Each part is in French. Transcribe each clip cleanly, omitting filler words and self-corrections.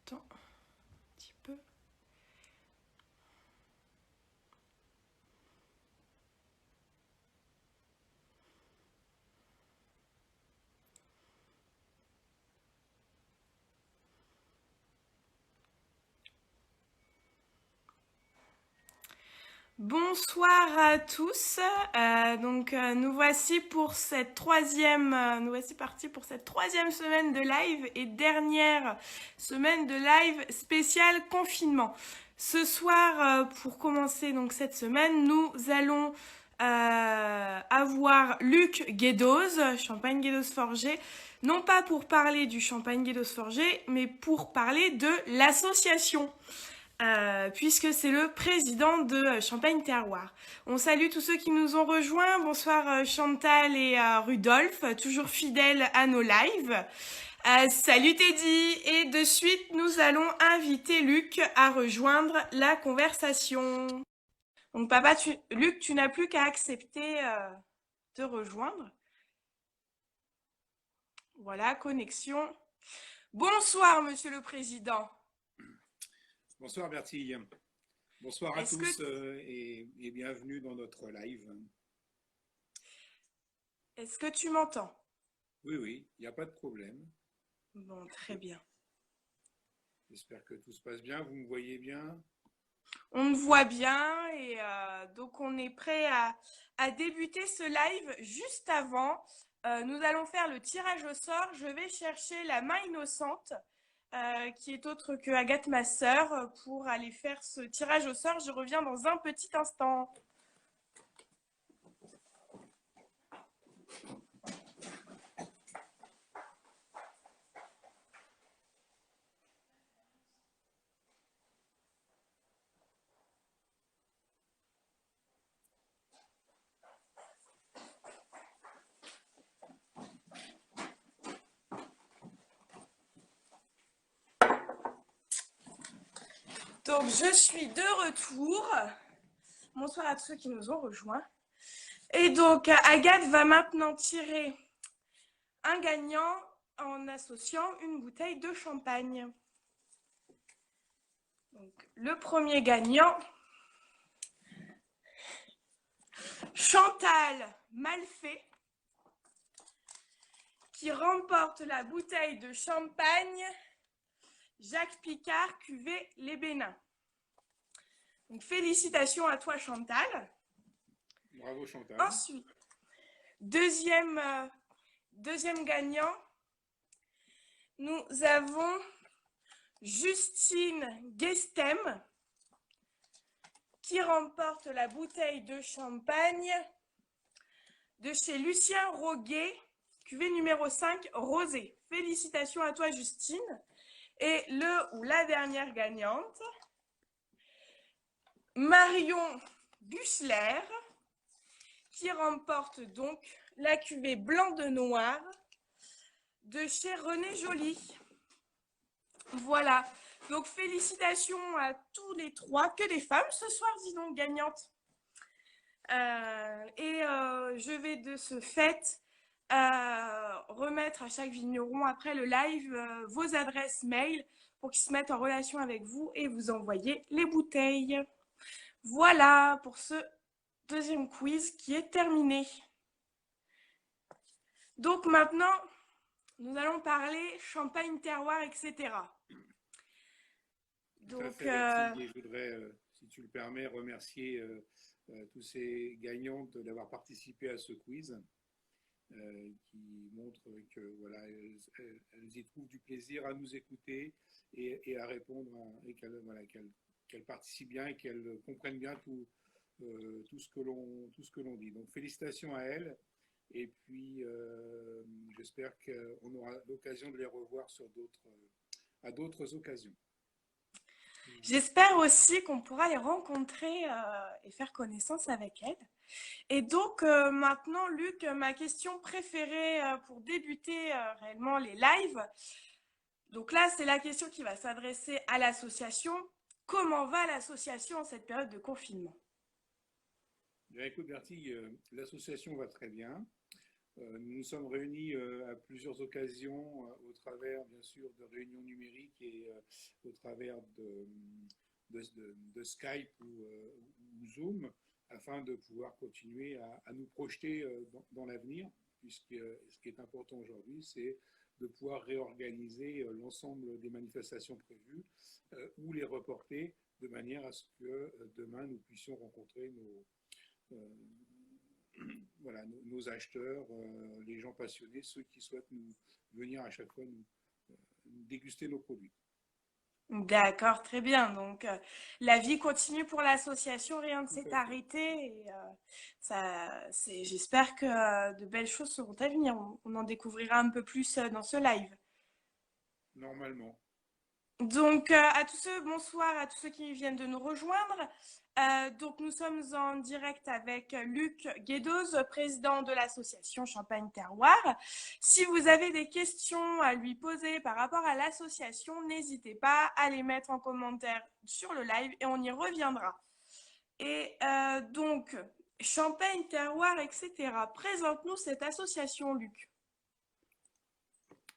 J'attends un petit peu. Bonsoir à tous. Nous voici pour cette nous voici partis pour cette troisième semaine de live et dernière semaine de live spéciale confinement. Ce soir, pour commencer donc cette semaine, nous allons avoir Luc Guédose, Champagne Guédose Forgé, non pas pour parler du Champagne Guédose Forgé, mais pour parler de l'association. Puisque c'est le président de Champagne Terroir. On salue tous ceux qui nous ont rejoints. Bonsoir Chantal et Rudolph, toujours fidèles à nos lives. Salut Teddy. Et de suite, nous allons inviter Luc à rejoindre la conversation. Donc papa, Luc, tu n'as plus qu'à accepter de rejoindre. Voilà, connexion. Bonsoir Monsieur le Président. Bonsoir Bertille, bonsoir à tous et bienvenue dans notre live. Est-ce que tu m'entends? Oui, il n'y a pas de problème. Bon, très bien. J'espère que tout se passe bien, vous me voyez bien? On me voit bien et donc on est prêt à débuter ce live. Juste avant, nous allons faire le tirage au sort. Je vais chercher la main innocente. Qui est autre que Agathe, ma sœur, pour aller faire ce tirage au sort. Je reviens dans un petit instant. Donc, je suis de retour. Bonsoir à tous ceux qui nous ont rejoints. Et donc, Agathe va maintenant tirer un gagnant en associant une bouteille de champagne. Donc, le premier gagnant, Chantal Malfait, qui remporte la bouteille de champagne Jacques Picard, cuvée Les Bénins. Donc, félicitations à toi, Chantal. Bravo, Chantal. Ensuite, deuxième gagnant, nous avons Justine Guestem, qui remporte la bouteille de champagne de chez Lucien Roguet, cuvée numéro 5, rosé. Félicitations à toi, Justine. Et le ou la dernière gagnante, Marion Buchler, qui remporte donc la cuvée blanc de noir de chez René Joly. Voilà. Donc, félicitations à tous les trois. Que des femmes ce soir, dis donc, gagnantes. Je vais de ce fait remettre à chaque vigneron après le live vos adresses mail pour qu'ils se mettent en relation avec vous et vous envoyer les bouteilles. Voilà pour ce deuxième quiz qui est terminé. Donc maintenant, nous allons parler champagne, terroir, etc. Donc, je voudrais, si tu le permets, remercier tous ces gagnantes d'avoir participé à ce quiz. Qui montre que voilà, elles y trouvent du plaisir à nous écouter et à répondre, et qu'elles participent bien et qu'elles comprennent bien tout ce que l'on dit. Donc félicitations à elles et puis j'espère qu'on aura l'occasion de les revoir à d'autres occasions. J'espère aussi qu'on pourra les rencontrer et faire connaissance avec elles. Et donc maintenant, Luc, ma question préférée pour débuter réellement les lives. Donc là, c'est la question qui va s'adresser à l'association. Comment va l'association en cette période de confinement? Bien, écoute Bertie, l'association va très bien. Nous nous sommes réunis à plusieurs occasions au travers, bien sûr, de réunions numériques et au travers de Skype ou Zoom, afin de pouvoir continuer à nous projeter dans l'avenir, puisque ce qui est important aujourd'hui, c'est de pouvoir réorganiser l'ensemble des manifestations prévues ou les reporter de manière à ce que demain nous puissions rencontrer voilà, nos acheteurs, les gens passionnés, ceux qui souhaitent venir à chaque fois nous déguster nos produits. D'accord, très bien. Donc, la vie continue pour l'association, rien ne Tout s'est à fait. arrêté. Et, j'espère que de belles choses seront à venir. On en découvrira un peu plus dans ce live. Normalement. Donc, à tous ceux, bonsoir à tous ceux qui viennent de nous rejoindre. Donc, nous sommes en direct avec Luc Guédose, président de l'association Champagne Terroir. Si vous avez des questions à lui poser par rapport à l'association, n'hésitez pas à les mettre en commentaire sur le live et on y reviendra. Et donc, Champagne Terroir, etc. Présente-nous cette association, Luc.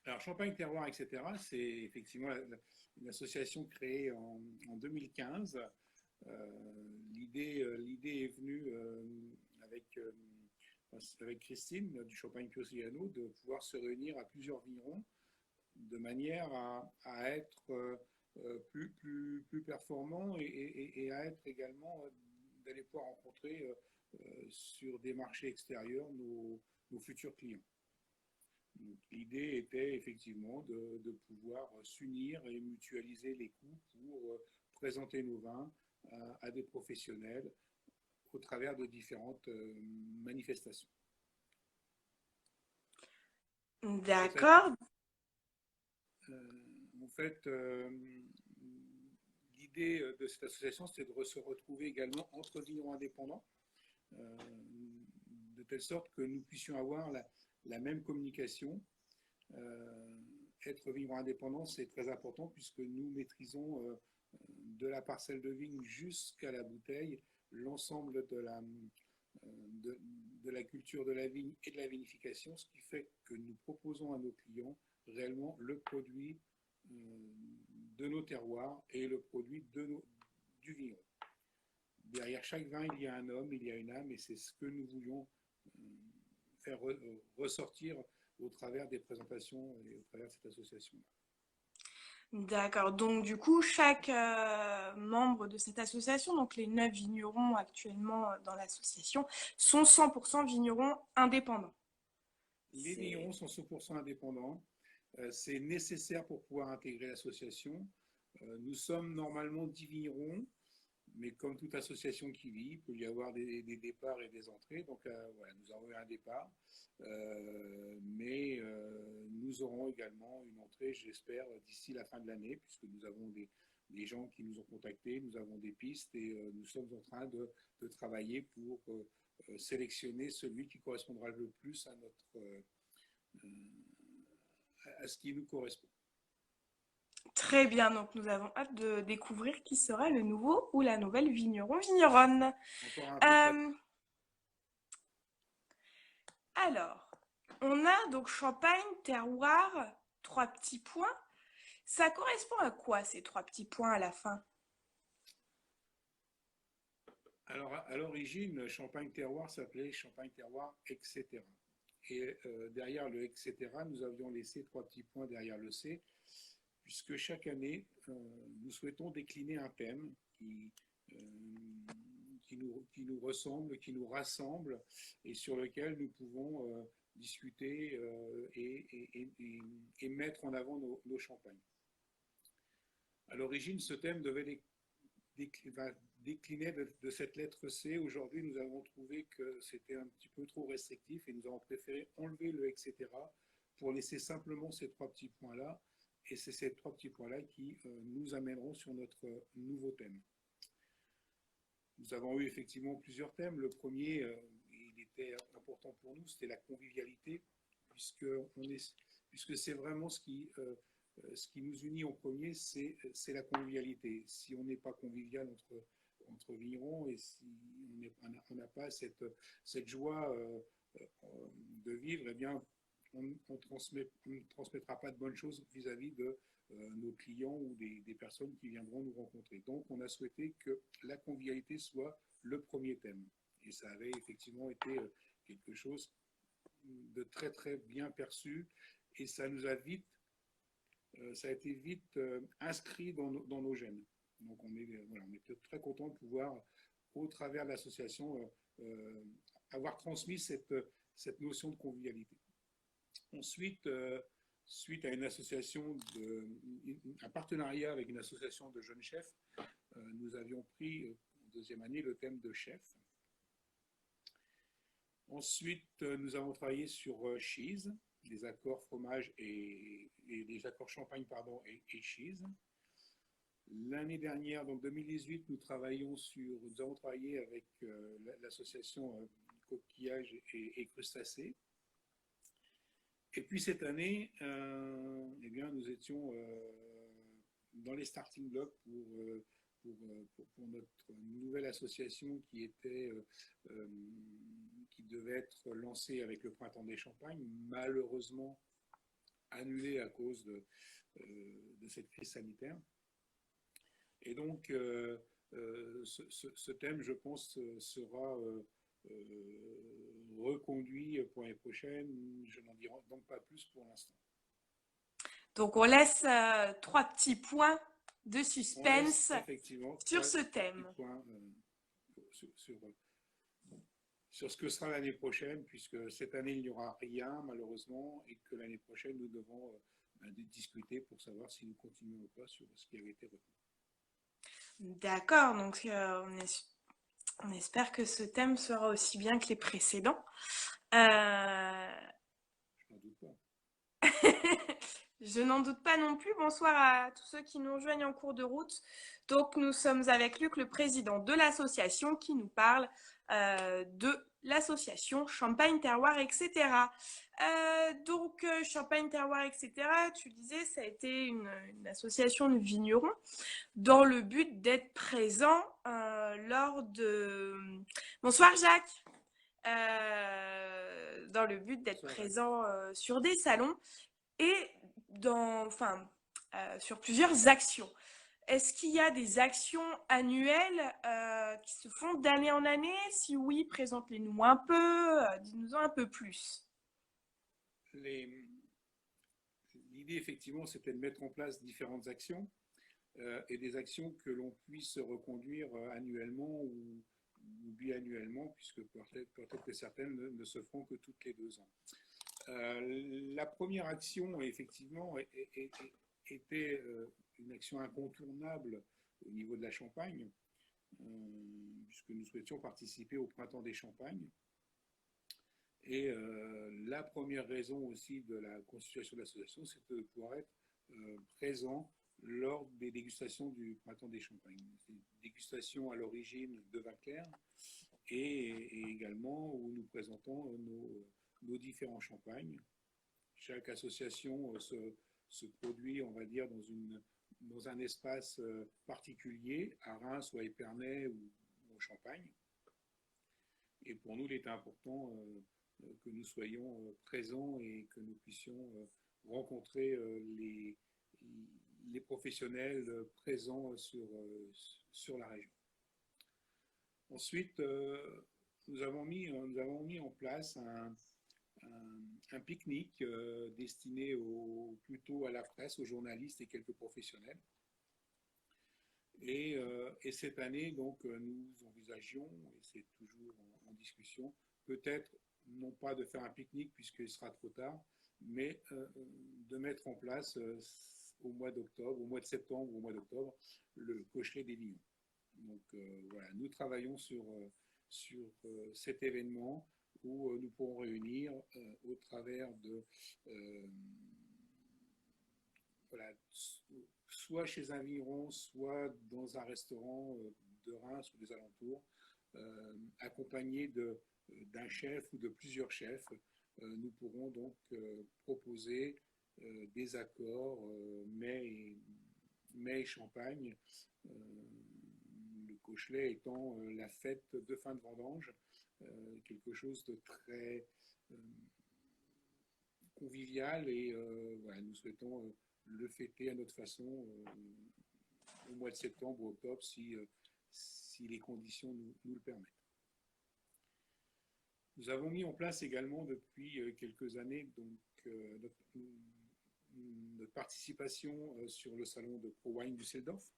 Alors, Champagne Terroir, etc., c'est effectivement une association créée en 2015. L'idée est venue avec Christine du Champagne Piosiano de pouvoir se réunir à plusieurs vignerons de manière à être plus performants et à être également d'aller pouvoir rencontrer sur des marchés extérieurs nos futurs clients. L'idée était effectivement de pouvoir s'unir et mutualiser les coûts pour présenter nos vins à des professionnels au travers de différentes manifestations. D'accord. En fait, l'idée de cette association, c'était de se retrouver également entre vignerons indépendants, de telle sorte que nous puissions avoir la même communication. Être vigneron indépendant, c'est très important puisque nous maîtrisons de la parcelle de vigne jusqu'à la bouteille l'ensemble de la culture de la vigne et de la vinification, ce qui fait que nous proposons à nos clients réellement le produit de nos terroirs et le produit du vigneron. Derrière chaque vin, il y a un homme, il y a une âme, et c'est ce que nous voulions faire ressortir au travers des présentations et au travers de cette association-là. D'accord. Donc, du coup, chaque membre de cette association, donc les 9 vignerons actuellement dans l'association, sont 100% vignerons indépendants. Les vignerons sont 100% indépendants. C'est nécessaire pour pouvoir intégrer l'association. Nous sommes normalement 10 vignerons, mais comme toute association qui vit, il peut y avoir des départs et des entrées. Donc voilà, nous avons eu un départ, mais nous aurons également une entrée, j'espère, d'ici la fin de l'année, puisque nous avons des gens qui nous ont contactés, nous avons des pistes et nous sommes en train de travailler pour sélectionner celui qui correspondra le plus à ce qui nous correspond. Très bien, donc nous avons hâte de découvrir qui sera le nouveau ou la nouvelle vigneron-vigneronne. Alors, on a donc Champagne, terroir, 3 petits points. Ça correspond à quoi ces 3 petits points à la fin? Alors, à l'origine, Champagne Terroir s'appelait Champagne Terroir, etc. Et derrière le etc., nous avions laissé 3 petits points derrière le C, puisque chaque année, nous souhaitons décliner un thème qui nous ressemble, qui nous rassemble, et sur lequel nous pouvons discuter et mettre en avant nos champagnes. À l'origine, ce thème devait décliner de cette lettre C. Aujourd'hui, nous avons trouvé que c'était un petit peu trop restrictif et nous avons préféré enlever le etc. pour laisser simplement ces 3 petits points-là. Et c'est ces 3 petits points-là qui nous amèneront sur notre nouveau thème. Nous avons eu effectivement plusieurs thèmes. Le premier, il était important pour nous, c'était la convivialité, puisque c'est vraiment ce qui nous unit en premier, c'est la convivialité. Si on n'est pas convivial entre vignerons et si on n'a pas cette joie de vivre, eh bien, on ne transmettra pas de bonnes choses vis-à-vis de nos clients ou des personnes qui viendront nous rencontrer. Donc, on a souhaité que la convivialité soit le premier thème. Et ça avait effectivement été quelque chose de très très bien perçu et ça nous a vite, ça a été vite inscrit dans nos gènes. Donc on est très content de pouvoir, au travers de l'association, avoir transmis cette notion de convivialité. Ensuite, suite à une association, un partenariat avec une association de jeunes chefs, nous avions pris en deuxième année le thème de chef. Ensuite, nous avons travaillé sur cheese, les accords fromage et les accords champagne pardon, et cheese. L'année dernière, donc 2018, nous avons travaillé avec l'association coquillage et crustacés. Et puis cette année, eh bien, nous étions dans les starting blocks pour notre nouvelle association qui devait être lancée avec le Printemps des Champagnes, malheureusement annulée à cause de cette crise sanitaire. Et donc, ce thème, je pense, sera reconduit pour l'année prochaine. Je n'en dirai donc pas plus pour l'instant. Donc, on laisse 3 petits points de suspense sur ce thème. Points, sur ce que sera l'année prochaine, puisque cette année, il n'y aura rien, malheureusement, et que l'année prochaine, nous devons discuter pour savoir si nous continuons ou pas sur ce qui avait été retenu. D'accord, donc on espère que ce thème sera aussi bien que les précédents. Je n'en doute pas. Je n'en doute pas non plus. Bonsoir à tous ceux qui nous rejoignent en cours de route. Donc, nous sommes avec Luc, le président de l'association, qui nous parle de l'association Champagne, Terroir, etc. Champagne, Terroir, etc., tu disais, ça a été une association de vignerons dans le but d'être présent lors de... Bonsoir Jacques. Dans le but d'être présent sur des salons et sur plusieurs actions. Est-ce qu'il y a des actions annuelles qui se font d'année en année? Si oui, présente-les-nous un peu, dis-nous-en un peu plus. L'idée, effectivement, c'était de mettre en place différentes actions et des actions que l'on puisse reconduire annuellement ou biannuellement, puisque peut-être que certaines ne se feront que toutes les 2 ans. La première action, effectivement, était une action incontournable au niveau de la Champagne, puisque nous souhaitions participer au Printemps des Champagnes. Et la première raison aussi de la constitution de l'association, c'est de pouvoir être présent lors des dégustations du Printemps des Champagnes. Des dégustations à l'origine de vin clair et également où nous présentons nos différents champagnes. Chaque association se produit, on va dire, dans un espace particulier, à Reims ou à Épernay ou en Champagne. Et pour nous, il est important que nous soyons présents et que nous puissions rencontrer les professionnels présents sur la région. Ensuite, nous avons mis en place un pique-nique destiné plutôt à la presse, aux journalistes et quelques professionnels. Et cette année, donc, nous envisagions, et c'est toujours en discussion, peut-être non pas de faire un pique-nique puisqu'il sera trop tard, mais de mettre en place au mois de septembre, au mois d'octobre, le cochelet des lions. Donc voilà, nous travaillons sur cet événement où nous pourrons réunir au travers de soit chez un vigneron, soit dans un restaurant de Reims ou des alentours, accompagné d'un chef ou de plusieurs chefs, nous pourrons donc proposer des accords mets et champagne, le Cochelet étant la fête de fin de vendange, quelque chose de très convivial et voilà, nous souhaitons le fêter à notre façon au mois de septembre ou octobre si les conditions nous le permettent. Nous avons mis en place également depuis quelques années notre participation sur le salon de ProWine Düsseldorf.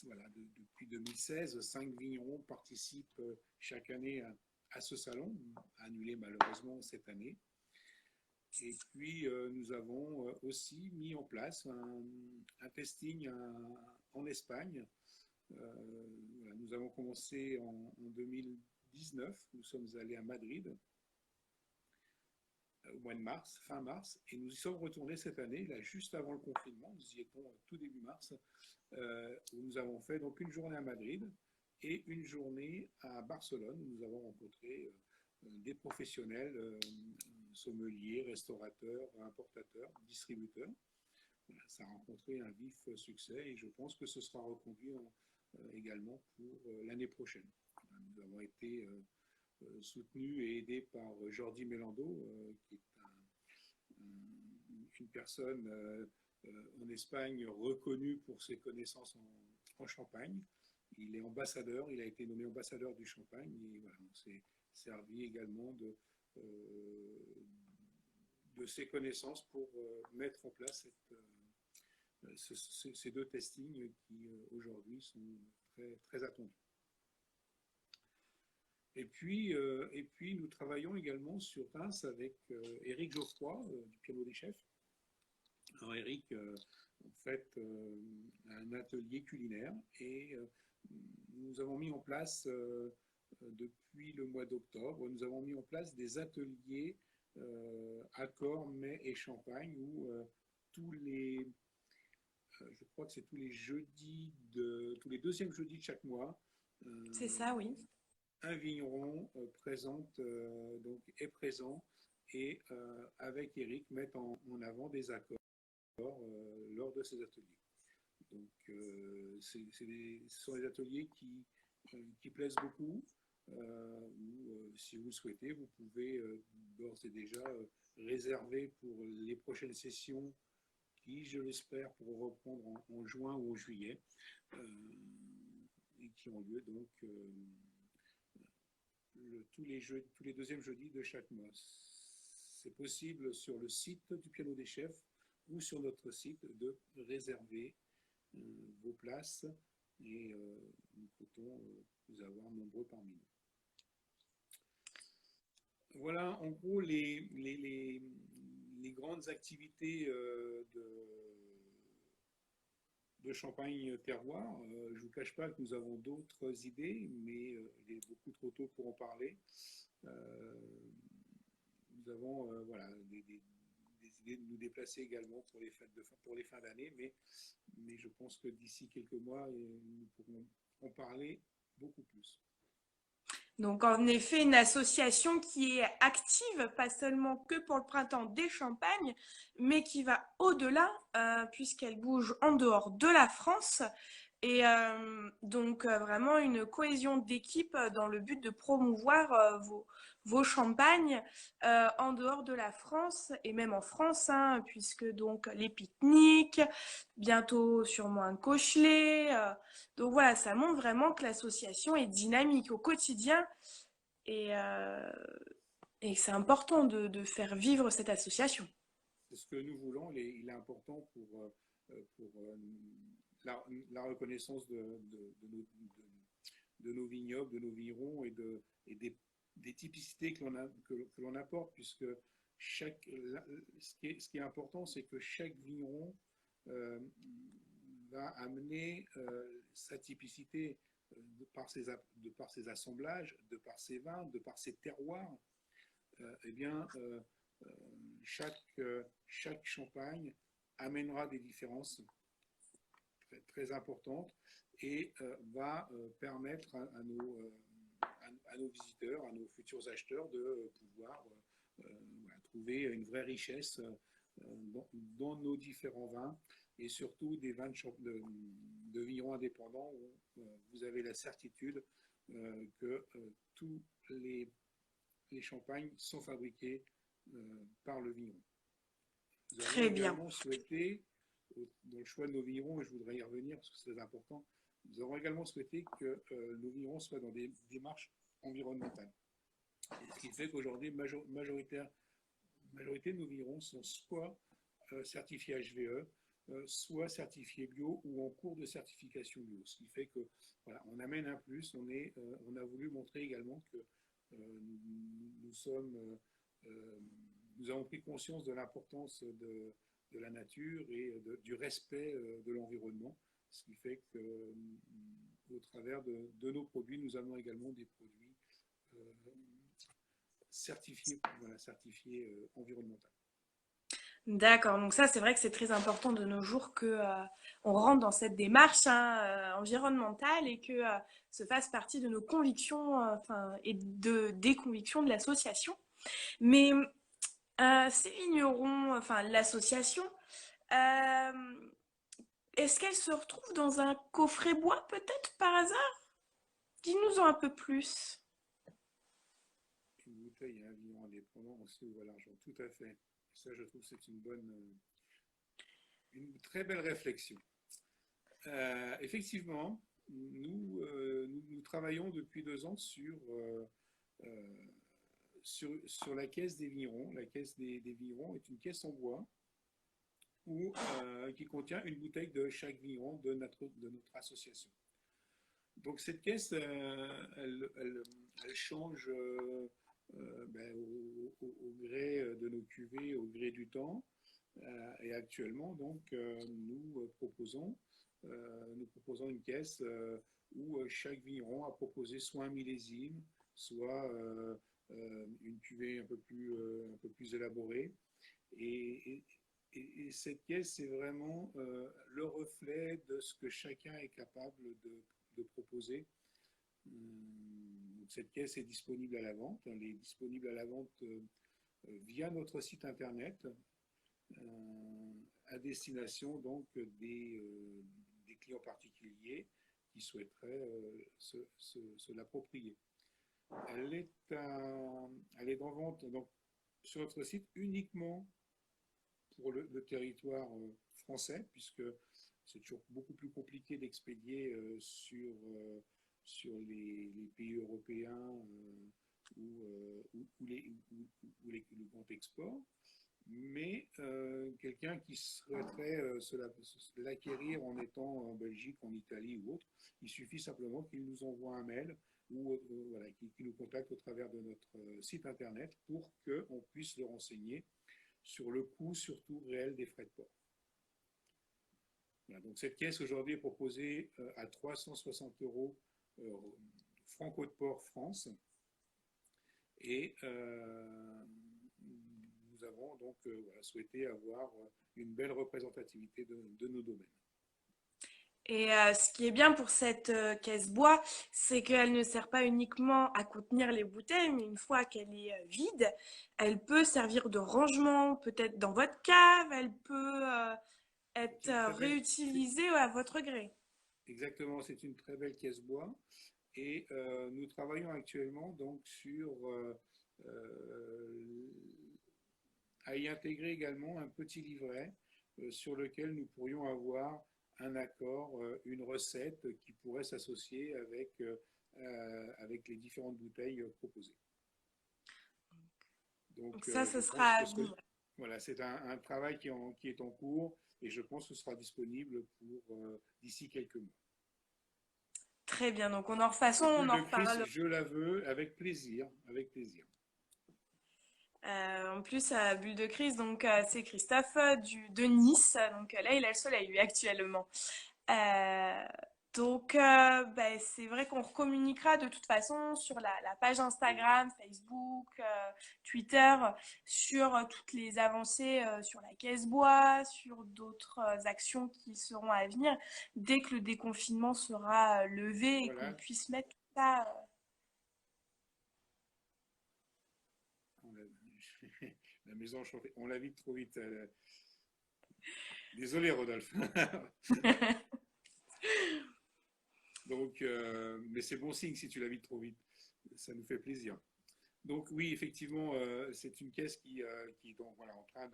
Voilà, depuis 2016, 5 vignerons participent chaque année à ce salon, annulé malheureusement cette année. Et puis nous avons aussi mis en place un testing en Espagne. Voilà, nous avons commencé en 2019, nous sommes allés à Madrid au mois de mars, fin mars, et nous y sommes retournés cette année, là juste avant le confinement, nous y étions tout début mars, où nous avons fait donc une journée à Madrid et une journée à Barcelone, où nous avons rencontré des professionnels, sommeliers, restaurateurs, importateurs, distributeurs. Voilà, ça a rencontré un vif succès et je pense que ce sera reconduit également pour l'année prochaine. Nous avons été soutenus et aidés par Jordi Melando, qui est une personne en Espagne reconnue pour ses connaissances en Champagne. Il est ambassadeur, il a été nommé ambassadeur du Champagne et voilà, on s'est servi également de ses connaissances pour mettre en place ces deux testings qui aujourd'hui sont très, très attendus. Et puis, nous travaillons également sur Reims avec Éric Geoffroy du Piano des Chefs. Alors Éric, en fait, un atelier culinaire et nous avons mis en place depuis le mois d'octobre, nous avons mis en place des ateliers accords, mets et champagne où je crois que c'est tous les deuxièmes jeudis de chaque mois. C'est ça, oui. Un vigneron est présent et avec Éric met en avant des accords lors de ces ateliers. Donc ce sont des ateliers qui plaisent beaucoup. Si vous le souhaitez, vous pouvez d'ores et déjà réserver pour les prochaines sessions qui, je l'espère, pourront reprendre en juin ou en juillet et qui ont lieu donc tous les deuxièmes jeudis de chaque mois. C'est possible sur le site du Piano des Chefs ou sur notre site de réserver vos places et nous comptons vous avoir nombreux parmi nous. Voilà en gros les grandes activités de Champagne Terroir. Je ne vous cache pas que nous avons d'autres idées, mais il est beaucoup trop tôt pour en parler. Nous avons voilà, des idées de nous déplacer également pour les fins d'année, mais je pense que d'ici quelques mois, nous pourrons en parler beaucoup plus. Donc en effet, une association qui est active, pas seulement que pour le printemps des Champagnes, mais qui va au-delà, puisqu'elle bouge en dehors de la France. Et donc vraiment une cohésion d'équipe dans le but de promouvoir vos champagnes en dehors de la France et même en France, hein, puisque donc les pique-niques, bientôt sûrement un Cochelet. Donc voilà, ça montre vraiment que l'association est dynamique au quotidien et, euh, et c'est important de faire vivre cette association. C'est ce que nous voulons. Il est important pour la reconnaissance de nos vignobles, de nos vignerons et des typicités que l'on apporte, puisque ce qui est important, c'est que chaque vigneron va amener sa typicité de par ses assemblages, de par ses vins, de par ses terroirs. Eh bien, chaque champagne amènera des différences très, très importantes et va permettre à nos visiteurs, à nos futurs acheteurs de pouvoir trouver une vraie richesse dans nos différents vins et surtout des vins de vignerons indépendants où vous avez la certitude que tous les champagnes sont fabriqués par le vigneron. Nous avons Très bien. également souhaité, dans le choix de nos vignerons, et je voudrais y revenir parce que c'est très important, nous avons également souhaité que nos vignerons soient dans des démarches environnementales. Ce qui fait qu'aujourd'hui, majorité de nos vignerons sont soit certifiés HVE, soit certifiés bio ou en cours de certification bio. Ce qui fait que voilà, on amène un plus. On a voulu montrer également que nous sommes, nous avons pris conscience de l'importance de la nature et du respect de l'environnement. Ce qui fait que, au travers de nos produits, nous avons également des produits certifiés, voilà, certifiés environnementaux. D'accord, donc ça c'est vrai que c'est très important de nos jours que on rentre dans cette démarche environnementale et que ce fasse partie de nos convictions, enfin et des convictions de l'association. Mais ces vignerons, enfin l'association, euh, est-ce qu'elle se retrouve dans un coffret bois peut-être par hasard? Dis-nous-en un peu plus. Une bouteille et un vigneron indépendant, on sait où va l'argent. Tout à fait. Ça, je trouve que c'est une très belle réflexion. Effectivement, nous travaillons depuis 2 ans euh, sur la caisse des vignerons. La caisse des vignerons est une caisse en bois qui contient une bouteille de chaque vigneron de notre association. Donc cette caisse, elle change au gré de nos cuvées, au gré du temps. Et actuellement, donc, nous proposons une caisse où chaque vigneron a proposé soit un millésime, soit une cuvée un peu plus élaborée. Et, et cette caisse, c'est vraiment le reflet de ce que chacun est capable de proposer. Cette caisse est disponible à la vente. Elle est disponible à la vente via notre site internet à destination donc des clients particuliers qui souhaiteraient se l'approprier. Elle est en vente donc, sur notre site uniquement pour le territoire français, puisque c'est toujours beaucoup plus compliqué d'expédier sur les pays européens ou le grand export. Mais quelqu'un qui souhaiterait l'acquérir en étant en Belgique, en Italie ou autre, il suffit simplement qu'il nous envoie un mail ou voilà, qu'il nous contacte au travers de notre site internet pour qu'on puisse le renseigner sur le coût surtout réel des frais de port. Voilà, donc cette caisse aujourd'hui est proposée à 360 € Franco de Port France et nous avons donc voilà, souhaité avoir une belle représentativité de nos domaines. Et ce qui est bien pour cette caisse bois, c'est qu'elle ne sert pas uniquement à contenir les bouteilles, mais une fois qu'elle est vide, elle peut servir de rangement, peut-être dans votre cave, elle peut être réutilisée à votre gré. Exactement, c'est une très belle caisse bois. Et nous travaillons actuellement donc à y intégrer également un petit livret sur lequel nous pourrions avoir un accord, une recette qui pourrait s'associer avec les différentes bouteilles proposées. Donc Donc ça, je ce sera pense à que venir. voilà, c'est un travail qui est en cours et je pense que ce sera disponible pour d'ici quelques mois. Très bien, donc de toute façon, Et on Bulle en de Crise, reparle. je la veux avec plaisir, avec plaisir. En plus, à Bulle de Crise, donc c'est Christophe de Nice. Donc là, il a le soleil, lui, actuellement. Euh, donc, ben, c'est vrai qu'on recommuniquera de toute façon sur la page Instagram, Facebook, Twitter, sur toutes les avancées sur la caisse bois, sur d'autres actions qui seront à venir dès que le déconfinement sera levé et qu'on Voilà, puisse mettre tout ça. la maison chantée, on la vit trop vite. Désolé, Rodolphe. Donc, mais c'est bon signe si tu la vides trop vite. Ça nous fait plaisir. Donc oui, effectivement, c'est une caisse qui est donc, voilà, en train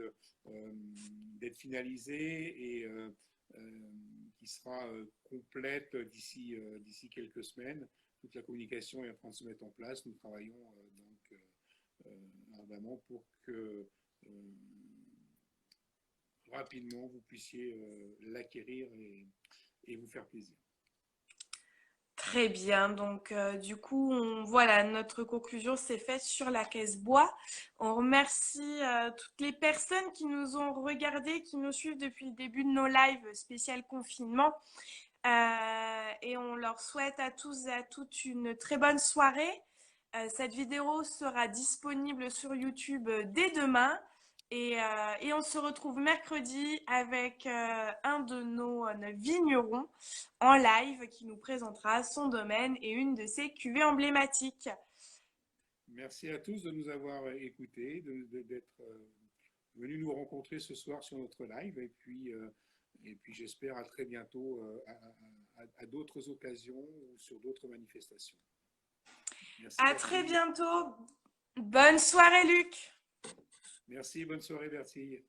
d'être finalisée et qui sera complète d'ici quelques semaines. Toute la communication est en train de se mettre en place. Nous travaillons donc ardemment pour que rapidement vous puissiez l'acquérir et vous faire plaisir. Très bien, donc du coup, voilà, notre conclusion s'est faite sur la caisse bois. On remercie toutes les personnes qui nous ont regardés, qui nous suivent depuis le début de nos lives spécial confinement. Et on leur souhaite à tous et à toutes une très bonne soirée. Cette vidéo sera disponible sur YouTube dès demain. Et on se retrouve mercredi avec un de nos vignerons en live qui nous présentera son domaine et une de ses cuvées emblématiques. Merci à tous de nous avoir écoutés, d'être venus nous rencontrer ce soir sur notre live et puis j'espère à très bientôt à d'autres occasions ou sur d'autres manifestations. Merci À très Bertille. bientôt. Bonne soirée Luc. Merci, bonne soirée Bertille.